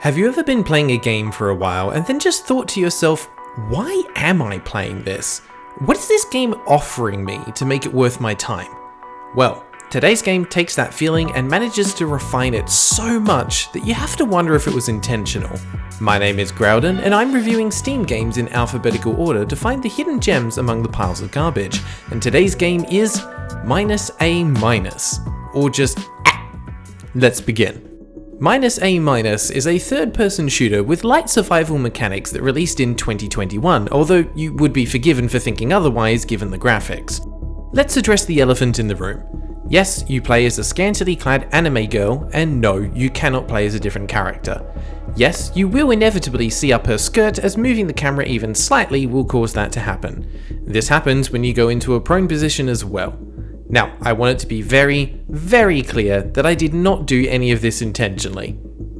Have you ever been playing a game for a while and then just thought to yourself, why am I playing this? What is this game offering me to make it worth my time? Well, today's game takes that feeling and manages to refine it so much that you have to wonder if it was intentional. My name is Graeldon and I'm reviewing Steam games in alphabetical order to find the hidden gems among the piles of garbage, and today's game is -A-, or just Let's begin. -A- is a third-person shooter with light survival mechanics that released in 2021, although you would be forgiven for thinking otherwise given the graphics. Let's address the elephant in the room. Yes, you play as a scantily clad anime girl, and no, you cannot play as a different character. Yes, you will inevitably see up her skirt, as moving the camera even slightly will cause that to happen. This happens when you go into a prone position as well. Now, I want it to be very, very clear that I did not do any of this intentionally.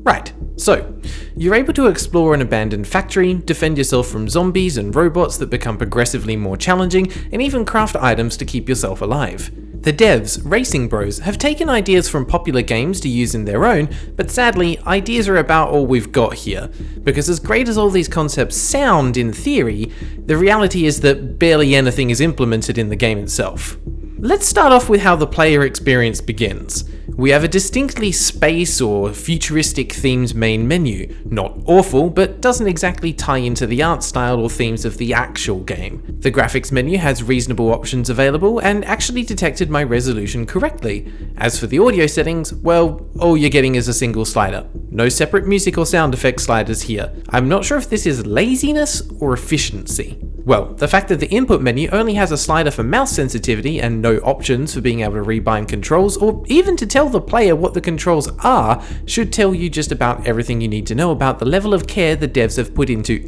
Right, so, you're able to explore an abandoned factory, defend yourself from zombies and robots that become progressively more challenging, and even craft items to keep yourself alive. The devs, Racing Bros, have taken ideas from popular games to use in their own, but sadly, ideas are about all we've got here, because as great as all these concepts sound in theory, the reality is that barely anything is implemented in the game itself. Let's start off with how the player experience begins. We have a distinctly space or futuristic themed main menu. Not awful, but doesn't exactly tie into the art style or themes of the actual game. The graphics menu has reasonable options available and actually detected my resolution correctly. As for the audio settings, well, all you're getting is a single slider. No separate music or sound effects sliders here. I'm not sure if this is laziness or efficiency. Well, the fact that the input menu only has a slider for mouse sensitivity and no options for being able to rebind controls or even to tell the player what the controls are should tell you just about everything you need to know about the level of care the devs have put into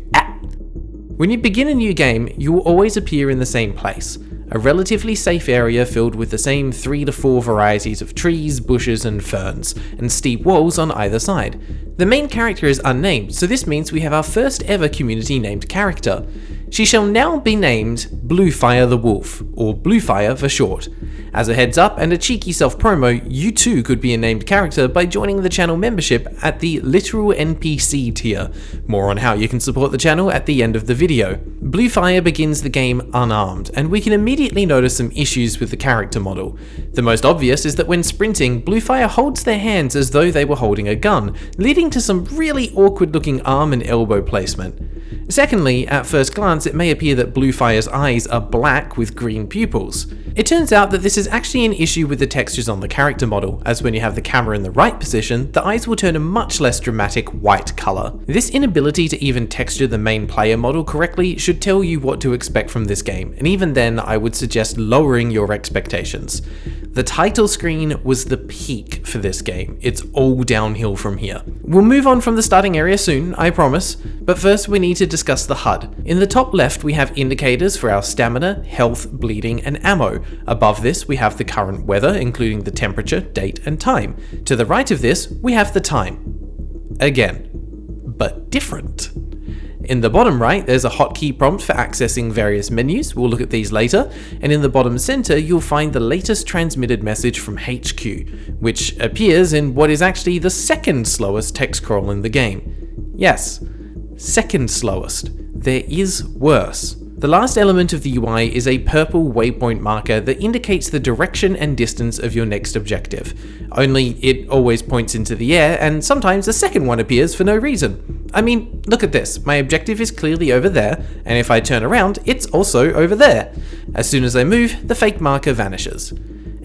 When you begin a new game, you will always appear in the same place. A relatively safe area filled with the same 3 to 4 varieties of trees, bushes and ferns, and steep walls on either side. The main character is unnamed, so this means we have our first ever community named character. She shall now be named Bluefire the Wolf, or Bluefire for short. As a heads up and a cheeky self-promo, you too could be a named character by joining the channel membership at the literal NPC tier. More on how you can support the channel at the end of the video. Bluefire begins the game unarmed, and we can immediately notice some issues with the character model. The most obvious is that when sprinting, Bluefire holds their hands as though they were holding a gun, leading to some really awkward looking arm and elbow placement. Secondly, at first glance it may appear that Bluefire's eyes are black with green pupils. It turns out that this is actually an issue with the textures on the character model, as when you have the camera in the right position, the eyes will turn a much less dramatic white colour. This inability to even texture the main player model correctly should tell you what to expect from this game, and even then I would suggest lowering your expectations. The title screen was the peak for this game. It's all downhill from here. We'll move on from the starting area soon, I promise, but first we need to discuss the HUD. In the top left we have indicators for our stamina, health, bleeding and ammo. Above this we have the current weather, including the temperature, date and time. To the right of this we have the time. Again, but different. In the bottom right, there's a hotkey prompt for accessing various menus, we'll look at these later, and in the bottom center you'll find the latest transmitted message from HQ, which appears in what is actually the second slowest text scroll in the game. Yes, second slowest. There is worse. The last element of the UI is a purple waypoint marker that indicates the direction and distance of your next objective. Only it always points into the air, and sometimes a second one appears for no reason. I mean, look at this, my objective is clearly over there, and if I turn around, it's also over there. As soon as I move, the fake marker vanishes.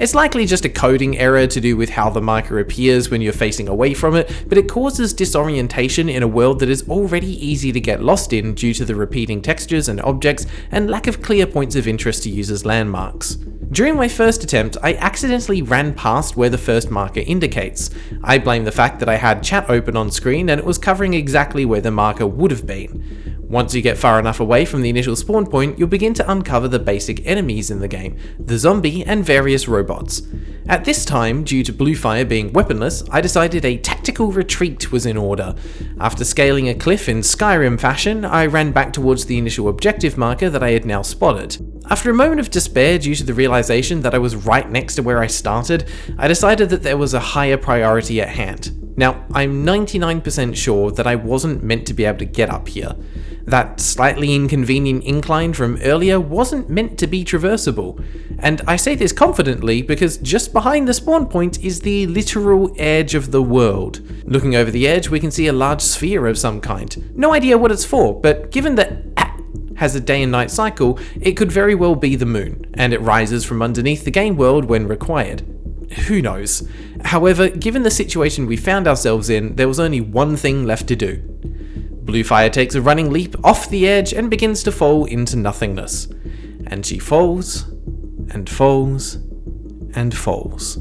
It's likely just a coding error to do with how the marker appears when you're facing away from it, but it causes disorientation in a world that is already easy to get lost in due to the repeating textures and objects and lack of clear points of interest to use as landmarks. During my first attempt, I accidentally ran past where the first marker indicates. I blame the fact that I had chat open on screen and it was covering exactly where the marker would have been. Once you get far enough away from the initial spawn point, you'll begin to uncover the basic enemies in the game, the zombie and various robots. At this time, due to Bluefire being weaponless, I decided a tactical retreat was in order. After scaling a cliff in Skyrim fashion, I ran back towards the initial objective marker that I had now spotted. After a moment of despair due to the realization that I was right next to where I started, I decided that there was a higher priority at hand. Now, I'm 99% sure that I wasn't meant to be able to get up here. That slightly inconvenient incline from earlier wasn't meant to be traversable. And I say this confidently because just behind the spawn point is the literal edge of the world. Looking over the edge, we can see a large sphere of some kind. No idea what it's for, but given that has a day and night cycle, it could very well be the moon, and it rises from underneath the game world when required. Who knows? However, given the situation we found ourselves in, there was only one thing left to do. Bluefire takes a running leap off the edge and begins to fall into nothingness. And she falls, and falls, and falls.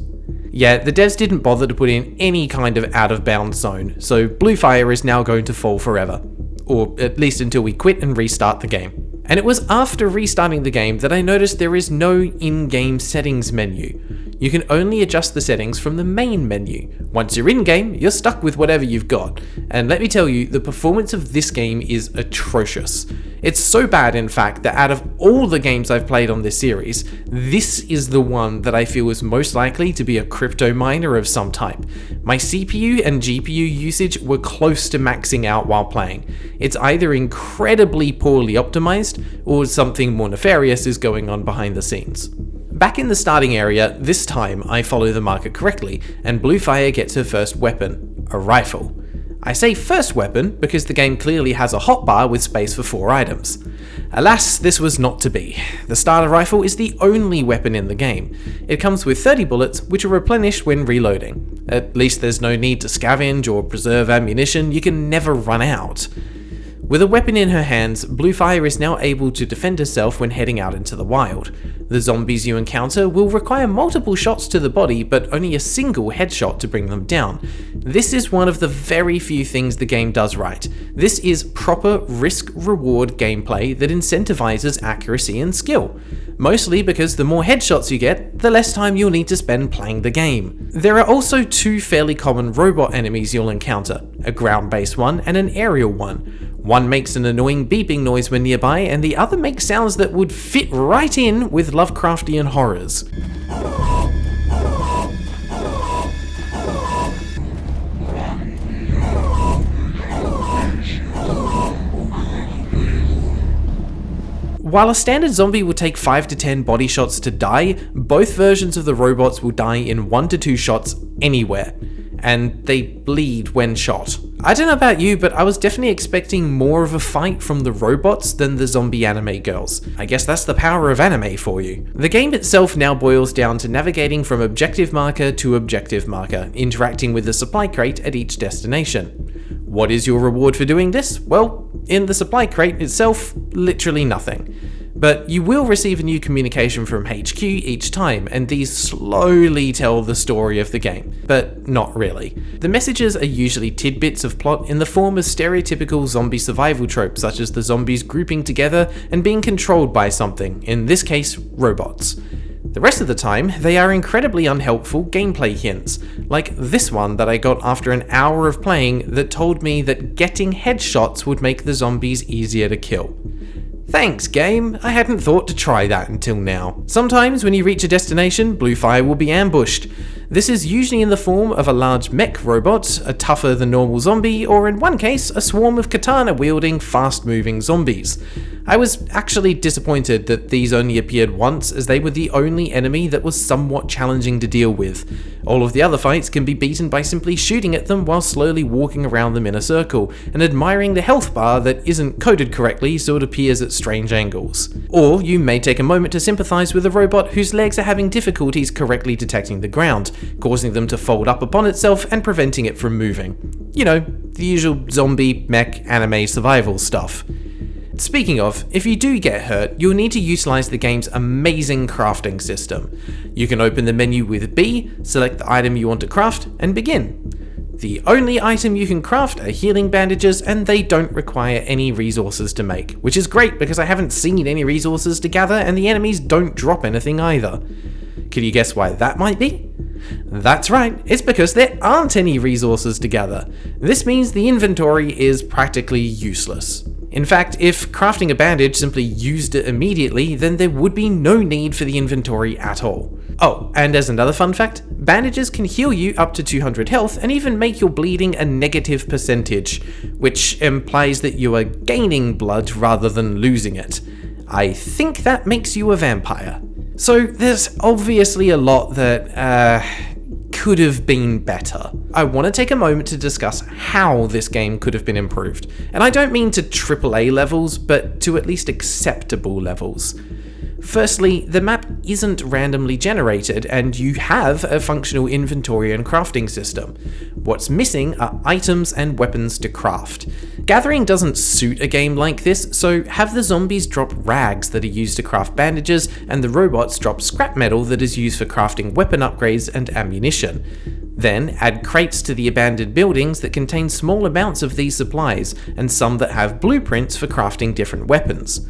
Yeah, the devs didn't bother to put in any kind of out-of-bounds zone, so Bluefire is now going to fall forever. Or at least until we quit and restart the game. And it was after restarting the game that I noticed there is no in-game settings menu. You can only adjust the settings from the main menu. Once you're in-game, you're stuck with whatever you've got. And let me tell you, the performance of this game is atrocious. It's so bad, in fact, that out of all the games I've played on this series, this is the one that I feel is most likely to be a crypto miner of some type. My CPU and GPU usage were close to maxing out while playing. It's either incredibly poorly optimized, or something more nefarious is going on behind the scenes. Back in the starting area, this time I follow the marker correctly, and Bluefire gets her first weapon, a rifle. I say first weapon because the game clearly has a hotbar with space for 4 items. Alas, this was not to be. The starter rifle is the only weapon in the game. It comes with 30 bullets, which are replenished when reloading. At least there's no need to scavenge or preserve ammunition, you can never run out. With a weapon in her hands, Bluefire is now able to defend herself when heading out into the wild. The zombies you encounter will require multiple shots to the body, but only a single headshot to bring them down. This is one of the very few things the game does right. This is proper risk-reward gameplay that incentivizes accuracy and skill. Mostly because the more headshots you get, the less time you'll need to spend playing the game. There are also 2 fairly common robot enemies you'll encounter, a ground-based one and an aerial one. One makes an annoying beeping noise when nearby, and the other makes sounds that would fit right in with Lovecraftian horrors. While a standard zombie will take 5 to 10 body shots to die, both versions of the robots will die in 1 to 2 shots anywhere, and they bleed when shot. I don't know about you, but I was definitely expecting more of a fight from the robots than the zombie anime girls. I guess that's the power of anime for you. The game itself now boils down to navigating from objective marker to objective marker, interacting with the supply crate at each destination. What is your reward for doing this? Well, in the supply crate itself, literally nothing. But you will receive a new communication from HQ each time, and these slowly tell the story of the game, but not really. The messages are usually tidbits of plot in the form of stereotypical zombie survival tropes, such as the zombies grouping together and being controlled by something, in this case, robots. The rest of the time, they are incredibly unhelpful gameplay hints, like this one that I got after an hour of playing that told me that getting headshots would make the zombies easier to kill. Thanks, game. I hadn't thought to try that until now. Sometimes when you reach a destination, Bluefire will be ambushed. This is usually in the form of a large mech robot, a tougher than normal zombie, or in one case, a swarm of katana-wielding, fast-moving zombies. I was actually disappointed that these only appeared once, as they were the only enemy that was somewhat challenging to deal with. All of the other fights can be beaten by simply shooting at them while slowly walking around them in a circle, and admiring the health bar that isn't coded correctly so it appears at strange angles. Or you may take a moment to sympathize with a robot whose legs are having difficulties correctly detecting the ground, causing them to fold up upon itself and preventing it from moving. You know, the usual zombie, mech, anime survival stuff. Speaking of, if you do get hurt, you'll need to utilize the game's amazing crafting system. You can open the menu with B, select the item you want to craft, and begin. The only item you can craft are healing bandages, and they don't require any resources to make, which is great because I haven't seen any resources to gather and the enemies don't drop anything either. Can you guess why that might be? That's right, it's because there aren't any resources to gather. This means the inventory is practically useless. In fact, if crafting a bandage simply used it immediately, then there would be no need for the inventory at all. Oh, and as another fun fact, bandages can heal you up to 200 health and even make your bleeding a negative percentage, which implies that you are gaining blood rather than losing it. I think that makes you a vampire. So there's obviously a lot that could have been better. I want to take a moment to discuss how this game could have been improved. And I don't mean to AAA levels, but to at least acceptable levels. Firstly, the map isn't randomly generated, and you have a functional inventory and crafting system. What's missing are items and weapons to craft. Gathering doesn't suit a game like this, so have the zombies drop rags that are used to craft bandages, and the robots drop scrap metal that is used for crafting weapon upgrades and ammunition. Then add crates to the abandoned buildings that contain small amounts of these supplies, and some that have blueprints for crafting different weapons.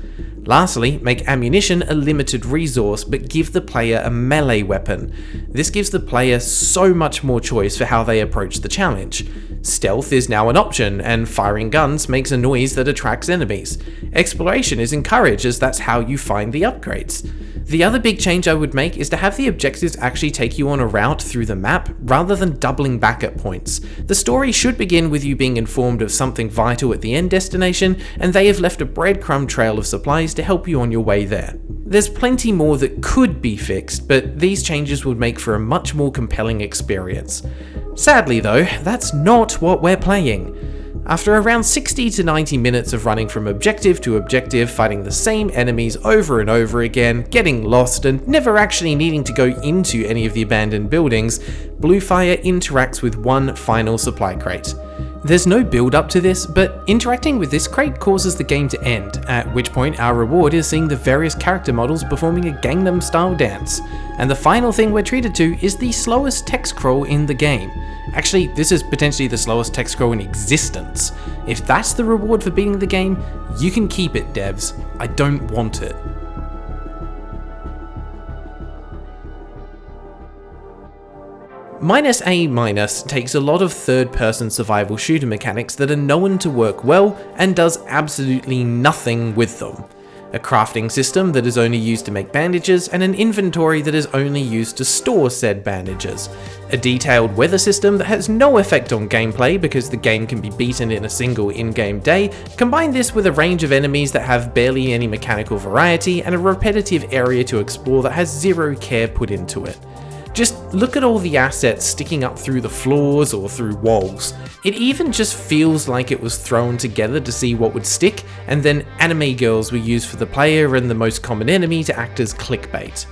Lastly, make ammunition a limited resource, but give the player a melee weapon. This gives the player so much more choice for how they approach the challenge. Stealth is now an option, and firing guns makes a noise that attracts enemies. Exploration is encouraged, as that's how you find the upgrades. The other big change I would make is to have the objectives actually take you on a route through the map, rather than doubling back at points. The story should begin with you being informed of something vital at the end destination, and they have left a breadcrumb trail of supplies to help you on your way there. There's plenty more that could be fixed, but these changes would make for a much more compelling experience. Sadly though, that's not what we're playing. After around 60 to 90 minutes of running from objective to objective, fighting the same enemies over and over again, getting lost, and never actually needing to go into any of the abandoned buildings, Bluefire interacts with one final supply crate. There's no build up to this, but interacting with this crate causes the game to end, at which point our reward is seeing the various character models performing a Gangnam Style dance. And the final thing we're treated to is the slowest text scroll in the game. Actually, this is potentially the slowest text scroll in existence. If that's the reward for beating the game, you can keep it, devs. I don't want it. -A- takes a lot of third-person survival shooter mechanics that are known to work well and does absolutely nothing with them. A crafting system that is only used to make bandages, and an inventory that is only used to store said bandages. A detailed weather system that has no effect on gameplay because the game can be beaten in a single in-game day. Combine this with a range of enemies that have barely any mechanical variety, and a repetitive area to explore that has zero care put into it. Just look at all the assets sticking up through the floors or through walls. It even just feels like it was thrown together to see what would stick, and then anime girls were used for the player and the most common enemy to act as clickbait.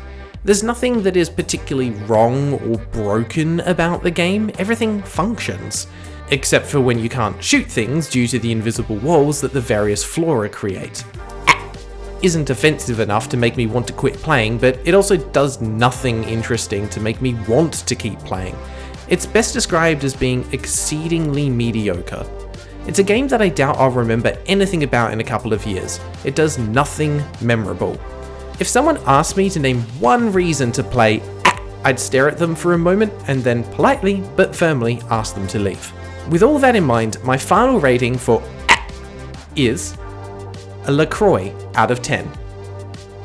There's nothing that is particularly wrong or broken about the game, everything functions. Except for when you can't shoot things due to the invisible walls that the various flora create. Isn't offensive enough to make me want to quit playing, but it also does nothing interesting to make me want to keep playing. It's best described as being exceedingly mediocre. It's a game that I doubt I'll remember anything about in a couple of years. It does nothing memorable. If someone asked me to name one reason to play, I'd stare at them for a moment and then politely but firmly ask them to leave. With all that in mind, my final rating for is a LaCroix out of 10.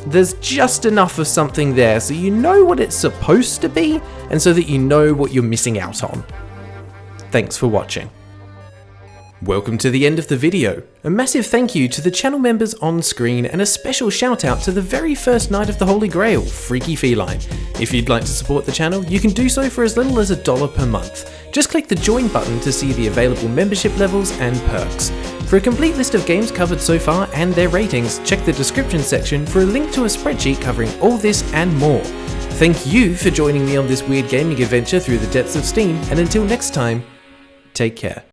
There's just enough of something there so you know what it's supposed to be, and so that you know what you're missing out on. Thanks for watching. Welcome to the end of the video. A massive thank you to the channel members on screen, and a special shout out to the very first Knight of the Holy Grail, Freaky Feline. If you'd like to support the channel, you can do so for as little as $1 per month. Just click the join button to see the available membership levels and perks. For a complete list of games covered so far and their ratings, check the description section for a link to a spreadsheet covering all this and more. Thank you for joining me on this weird gaming adventure through the depths of Steam, and until next time, take care.